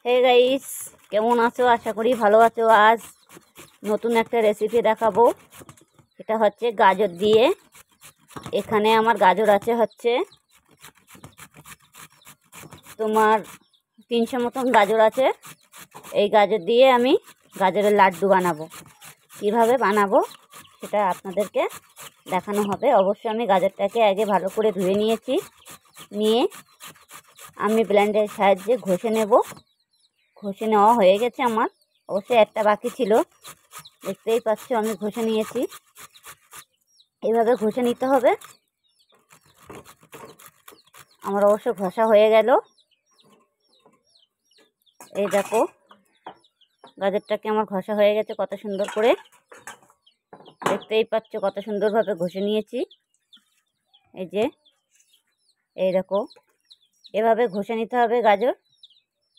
Hey guys, কেমন আছো? আশা করি ভালো আছো। আজ নতুন একটা রেসিপি দেখাবো। এটা হচ্ছে গাজর দিয়ে। এখানে আমার গাজর আছে হচ্ছে তোমার 300 মতন গাজর আছে। এই গাজর দিয়ে আমি গাজরের লাড্ডু বানাবো। কিভাবে বানাবো সেটা আপনাদেরকে দেখানো হবে। অবশ্যই আমি গাজরটাকে আগে ভালো করে ধুয়ে নিয়েছি। নিয়ে আমি ব্লেন্ডারের সাহায্যে ঘষে নেব। ঘষে নেওয়া হয়ে গেছে আমার, অবশ্যই একটা বাকি ছিল, দেখতেই পাচ্ছ আমি ঘষে নিয়েছি। এইভাবে ঘষে নিতে হবে। আমার অবশ্য ঘষা হয়ে গেল। এই দেখো গাজরটাকে আমার ঘষা হয়ে গেছে কত সুন্দর করে, দেখতেই পাচ্ছ কত সুন্দরভাবে ঘষে নিয়েছি। এই যে এই দেখো, এভাবে ঘষে নিতে হবে গাজর।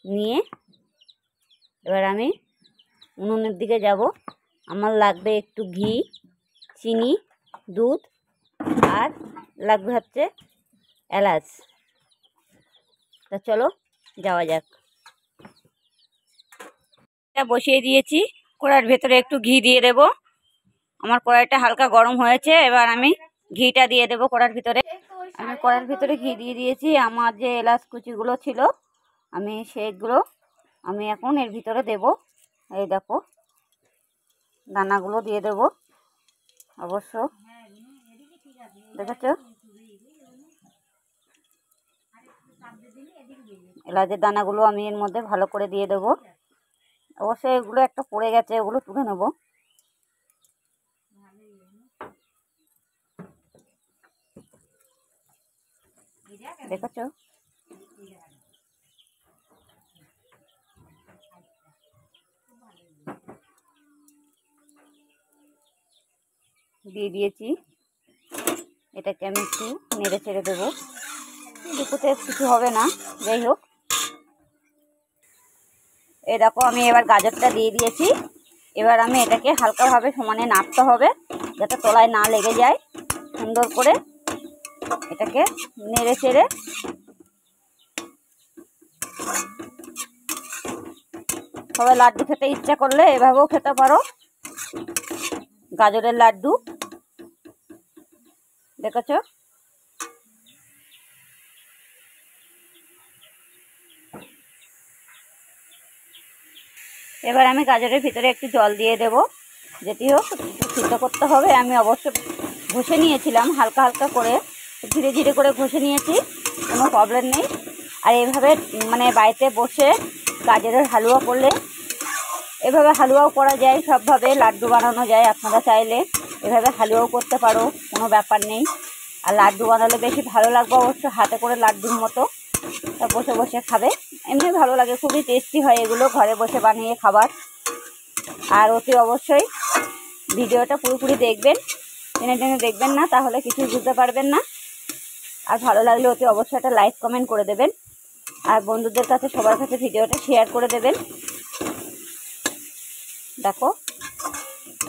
নিয়ে এবার আমি উনুনের দিকে যাব। আমার লাগবে একটু ঘি, চিনি, দুধ, আর লাগবে হচ্ছে এলাচ। তা চলো যাওয়া যাক। এটা বসিয়ে দিয়েছি, কড়াইয়ের ভেতরে একটু ঘি দিয়ে দেব। আমার কড়াইটা হালকা গরম হয়েছে, এবার আমি ঘিটা দিয়ে দেব কড়াইয়ের ভিতরে। আমি কড়াইয়ের ভিতরে ঘি দিয়ে দিয়েছি। আমার যে এলাচ কুচিগুলো ছিল আমি সেগুলো আমি এখন এর ভিতরে দেব। এই দেখো দানাগুলো দিয়ে দেব। অবশ্য দেখেছ, এলাচের দানাগুলো আমি এর মধ্যে ভালো করে দিয়ে দেব। অবশ্যই এগুলো একটা পড়ে গেছে, ওগুলো তুলে নেব। দেখেছ, দিয়ে দিয়েছি। এটাকে আমি একটু নেড়ে ছেড়ে দেবো। দুপুরে কিছু হবে না, যাই হোক। এই দেখো আমি এবার গাজরটা দিয়ে দিয়েছি। এবার আমি এটাকে হালকাভাবে সমানে নাড়তে হবে যাতে তলায় না লেগে যায়। সুন্দর করে এটাকে নেড়ে চেড়ে সবাই লাড্ডু খেতে ইচ্ছা করলে এভাবেও খেতে পারো, গাজরের লাড্ডু। দেখেছো, এবার আমি গাজরের ভিতরে একটু জল দিয়ে দেব। যেটি হোক সিদ্ধ করতে হবে। আমি অবশ্য ঘষে নিয়েছিলাম হালকা হালকা করে, ধীরে ধীরে করে ঘষে নিয়েছি, কোনো প্রবলেম নেই। আর এইভাবে মানে বাড়িতে বসে গাজরের হালুয়া করলে, এভাবে হালুয়াও করা যায়, সবভাবে লাড্ডু বানানো যায়। আপনারা চাইলে এভাবে হালুয়াও করতে পারো, কোনো ব্যাপার নেই। আর লাড্ডু বানালে বেশি ভালো লাগবে অবশ্য, হাতে করে লাড্ডুর মতো। তা বসে বসে খাবে, এমনি ভালো লাগে, খুবই টেস্টি হয় এগুলো ঘরে বসে বানিয়ে খাবার। আর অতি অবশ্যই ভিডিওটা পুরোপুরি দেখবেন, টেনে টেনে দেখবেন না, তাহলে কিছুই বুঝতে পারবেন না। আর ভালো লাগলে অতি অবশ্যই একটা লাইক কমেন্ট করে দেবেন। আর বন্ধুদের কাছে সবার কাছে ভিডিওটা শেয়ার করে দেবেন। দেখো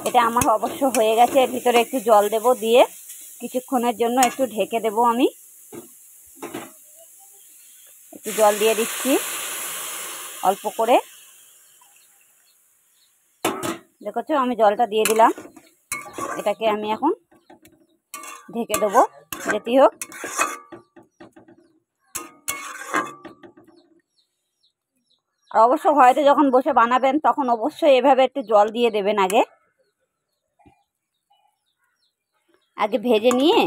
এটা আমার অবশ্য হয়ে গেছে। এর ভিতরে একটু জল দেব, দিয়ে কিছুক্ষণের জন্য একটু ঢেকে দেব। আমি একটু জল দিয়ে দিচ্ছি অল্প করে। দেখেছো আমি জলটা দিয়ে দিলাম। এটাকে আমি এখন ঢেকে দেবো, যেটি হোক। আর অবশ্য হয়তো যখন বসে বানাবেন তখন অবশ্যই এভাবে একটু জল দিয়ে দেবেন। আগে ভেজে নিয়ে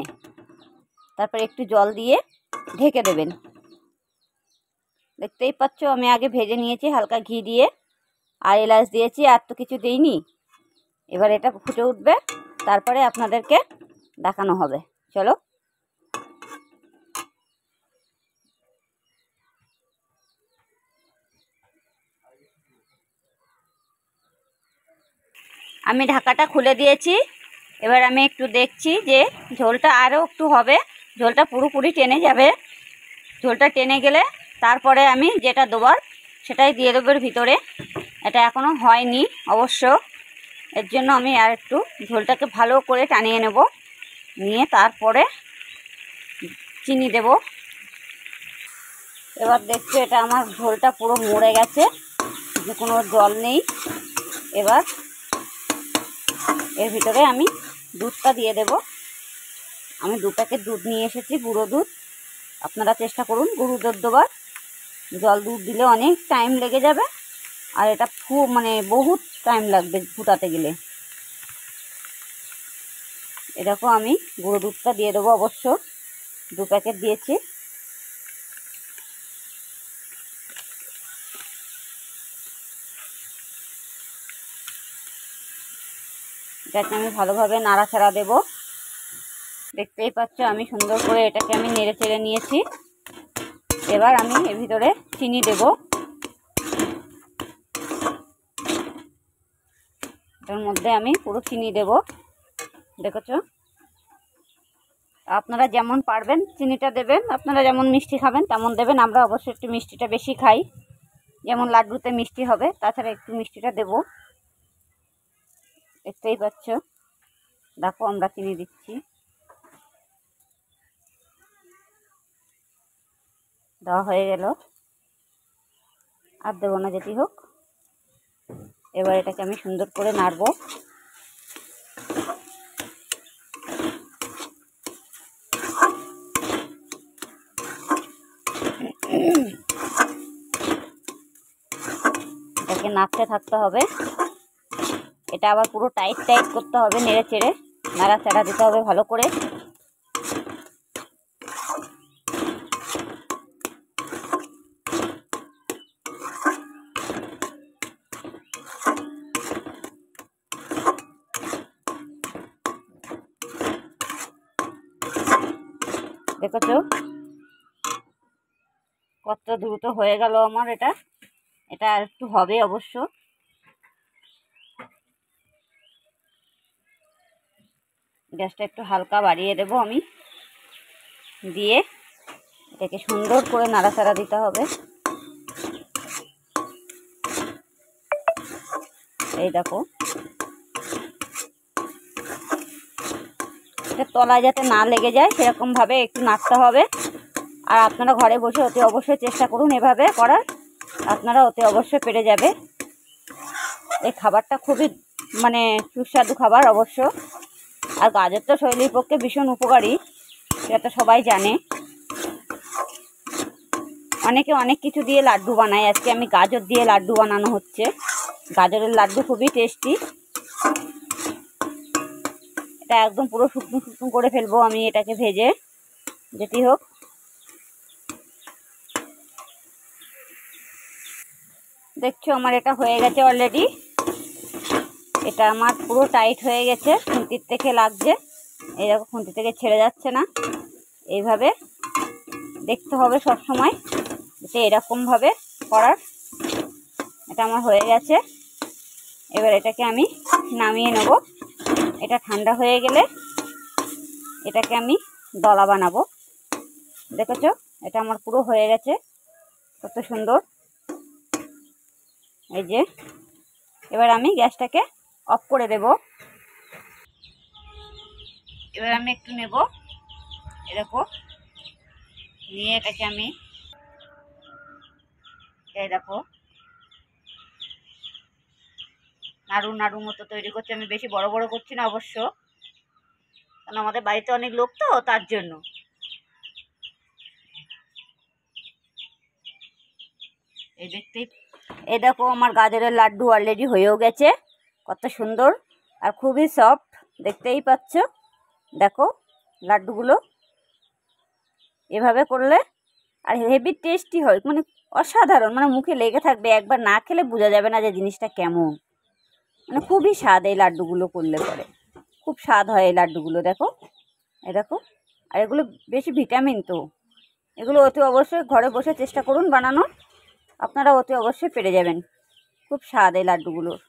তারপর একটু জল দিয়ে ঢেকে দেবেন। দেখতেই পাচ্ছ আমি আগে ভেজে নিয়েছি হালকা ঘি দিয়ে, আর এলাচ দিয়েছি, আর তো কিছু দিইনি। এবার এটা ফুটে উঠবে, তারপরে আপনাদেরকে দেখানো হবে। চলো, আমি ঢাকাটা খুলে দিয়েছি। এবার আমি একটু দেখছি যে ঝোলটা আরও একটু হবে, ঝোলটা পুরোপুরি টেনে যাবে। ঝোলটা টেনে গেলে তারপরে আমি যেটা দেবার সেটাই দিয়ে দেবো এর ভিতরে। এটা এখনও হয়নি অবশ্য, এর জন্য আমি আর একটু ঝোলটাকে ভালো করে টানিয়ে নেব। নিয়ে তারপরে চিনি দেব। এবার দেখছো এটা আমার ঝোলটা পুরো মরে গেছে, যে কোনো জল নেই। এবার এর ভিতরে আমি দুধটা দিয়ে দেব। আমি 2 প্যাকেট দুধ নিয়ে এসেছি, গুঁড়ো দুধ। আপনারা চেষ্টা করুন গুঁড়ো দুধ দেবার। জল দুধ দিলে অনেক টাইম লেগে যাবে, আর এটা মানে বহুত টাইম লাগবে ফুটাতে গেলে। এরকম আমি গুঁড়ো দুধটা দিয়ে দেবো, অবশ্য 2 প্যাকেট দিয়েছি। এটাকে আমি ভালোভাবে নাড়াচাড়া দেব। দেখতেই পাচ্ছ আমি সুন্দর করে এটাকে আমি নেড়ে চেড়ে নিয়েছি। এবার আমি এর ভিতরে চিনি দেব। এর মধ্যে আমি পুরো চিনি দেব। দেখেছো, আপনারা যেমন পারবেন চিনিটা দেবেন, আপনারা যেমন মিষ্টি খাবেন তেমন দেবেন। আমরা অবশ্যই একটু মিষ্টিটা বেশি খাই, যেমন লাড্ডুতে মিষ্টি হবে, তাছাড়া একটু মিষ্টিটা দেব। দেখতেই পাচ্ছ, দেখো আমরা চিনি দিচ্ছি। দেওয়া হয়ে গেল, আর দেবো না যেটি হোক। এবার এটাকে আমি সুন্দর করে নাড়বো। এটাকে নাড়তে থাকতে হবে। এটা আবার পুরো টাইট টাইট করতে হবে, নেড়ে চেড়ে নাড়াচাড়া দিতে হবে ভালো করে। দেখেছো কত দ্রুত হয়ে গেল আমার এটা। এটা আর একটু হবে অবশ্য। গ্যাসটা একটু হালকা বাড়িয়ে দেব আমি, দিয়ে এটাকে সুন্দর করে নাড়াচাড়া দিতে হবে। এই দেখো, এটা তলায় যাতে না লেগে যায় সেরকমভাবে একটু নাড়তে হবে। আর আপনারা ঘরে বসে অতি অবশ্যই চেষ্টা করুন এভাবে করার, আপনারা অতি অবশ্যই পেরে যাবে। এই খাবারটা খুবই মানে সুস্বাদু খাবার অবশ্য। আর গাজর তো শরীরের পক্ষে ভীষণ উপকারী, সেটা তো সবাই জানে। অনেকে অনেক কিছু দিয়ে লাড্ডু বানায়, আজকে আমি গাজর দিয়ে লাড্ডু বানানো হচ্ছে। গাজরের লাড্ডু খুবই টেস্টি। এটা একদম পুরো শুকনো শুকনো করে ফেলবো আমি এটাকে ভেজে, যেটি হোক। দেখছো আমার এটা হয়ে গেছে অলরেডি। এটা আমার পুরো টাইট হয়ে গেছে, খুন্তির থেকে লাগছে। এই দেখো খুন্তি থেকে ছেড়ে যাচ্ছে না। এইভাবে দেখতে হবে সব সময়, যাতে এরকমভাবে করার। এটা আমার হয়ে গেছে। এবার এটাকে আমি নামিয়ে নেব। এটা ঠান্ডা হয়ে গেলে এটাকে আমি দলা বানাবো। দেখেছো এটা আমার পুরো হয়ে গেছে, কত সুন্দর। এই যে এবার আমি গ্যাসটাকে অফ করে দেব। এবার আমি একটু নেব, এরকম নিয়ে এটাকে আমি এই দেখো নাড়ু নাড়ু মতো তৈরি করছি। আমি বেশি বড় বড় করছি না অবশ্য, কারণ আমাদের বাড়িতে অনেক লোক তো, তার জন্য। এই দেখো আমার গাজরের লাড্ডু অলরেডি হয়েও গেছে, কত সুন্দর আর খুবই সফট, দেখতেই পাচ্ছ। দেখো লাড্ডুগুলো এভাবে করলে আর হেভি টেস্টি হয়, মানে অসাধারণ, মানে মুখে লেগে থাকবে। একবার না খেলে বোঝা যাবে না যে জিনিসটা কেমন, মানে খুবই স্বাদ এই লাড্ডুগুলো করলে পরে। খুব স্বাদ হয় এই লাড্ডুগুলো, দেখো এই দেখো। আর এগুলো বেশি ভিটামিন তো, এগুলো অতি অবশ্যই ঘরে বসে চেষ্টা করুন বানানোর, আপনারা অতি অবশ্যই পেরে যাবেন। খুব স্বাদ এই লাড্ডুগুলোর।